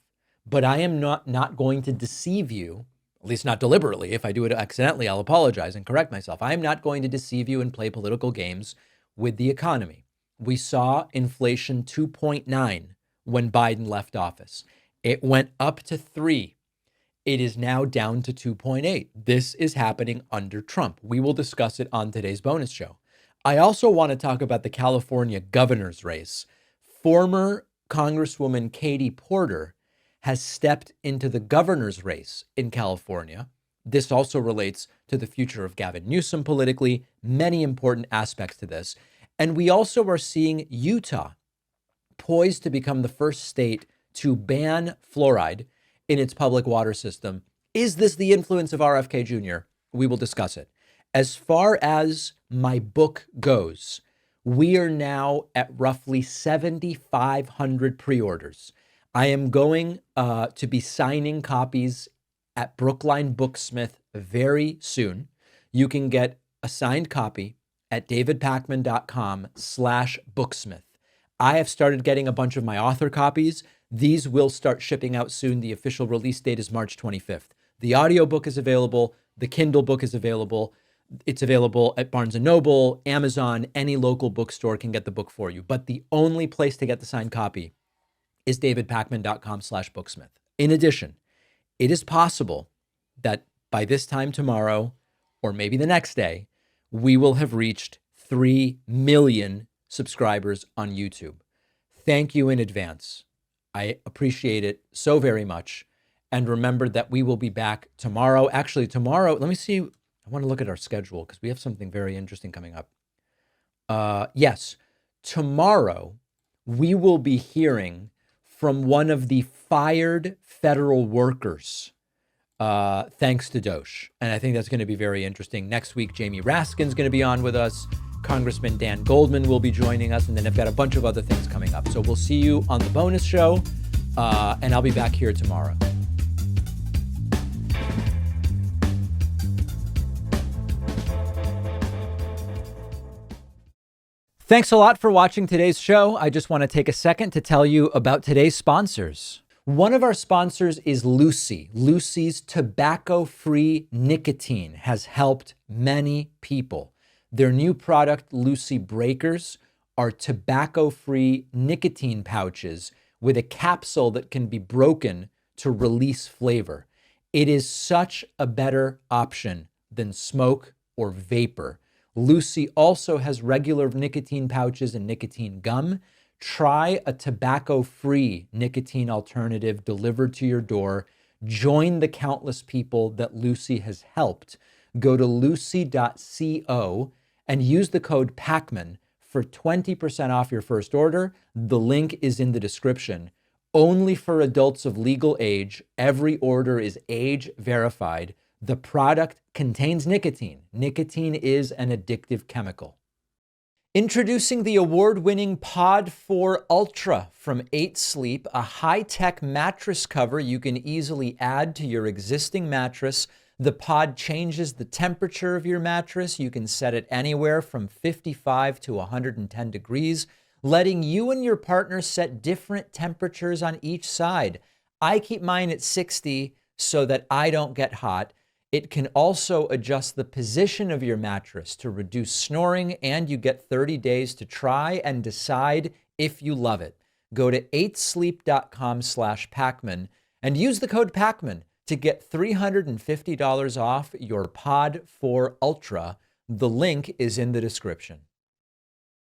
but I am not going to deceive you, at least not deliberately. If I do it accidentally, I'll apologize and correct myself. I am not going to deceive you and play political games with the economy. We saw inflation 2.9 when Biden left office. It went up to 3. It is now down to 2.8. This is happening under Trump. We will discuss it on today's bonus show. I also want to talk about the California governor's race. Former Congresswoman Katie Porter has stepped into the governor's race in California. This also relates to the future of Gavin Newsom politically, many important aspects to this. And we also are seeing Utah poised to become the first state to ban fluoride in its public water system. Is this the influence of RFK Jr.? We will discuss it. As far as my book goes, we are now at roughly 7,500 pre-orders. I am going to be signing copies at Brookline Booksmith very soon. You can get a signed copy at davidpakman.com/booksmith. I have started getting a bunch of my author copies. These will start shipping out soon. The official release date is March 25th. The audiobook is available. The Kindle book is available. It's available at Barnes & Noble, Amazon, any local bookstore can get the book for you. But the only place to get the signed copy is davidpakman.com/booksmith. In addition, it is possible that by this time tomorrow, or maybe the next day, we will have reached 3 million subscribers on YouTube. Thank you in advance. I appreciate it so very much. And remember that we will be back tomorrow. Actually, tomorrow, let me see. I want to look at our schedule because we have something very interesting coming up. Yes, tomorrow we will be hearing from one of the fired federal workers, thanks to Doge. And I think that's going to be very interesting. Next week, Jamie Raskin's going to be on with us. Congressman Dan Goldman will be joining us. And then I've got a bunch of other things coming up. So we'll see you on the bonus show. And I'll be back here tomorrow. Thanks a lot for watching today's show. I just want to take a second to tell you about today's sponsors. One of our sponsors is Lucy. Lucy's tobacco-free nicotine has helped many people. Their new product, Lucy Breakers, are tobacco-free nicotine pouches with a capsule that can be broken to release flavor. It is such a better option than smoke or vapor. Lucy also has regular nicotine pouches and nicotine gum. Try a tobacco-free nicotine alternative delivered to your door. Join the countless people that Lucy has helped. Go to lucy.co and use the code PACMAN for 20% off your first order. The link is in the description. Only for adults of legal age. Every order is age verified. The product contains nicotine. Nicotine is an addictive chemical. Introducing the award-winning Pod 4 Ultra from 8 Sleep, a high-tech mattress cover you can easily add to your existing mattress. The pod changes the temperature of your mattress. You can set it anywhere from 55 to 110 degrees, letting you and your partner set different temperatures on each side. I keep mine at 60 so that I don't get hot. It can also adjust the position of your mattress to reduce snoring, and you get 30 days to try and decide if you love it. Go to 8sleep.com/Pacman and use the code Pacman to get $350 off your Pod 4 Ultra. The link is in the description.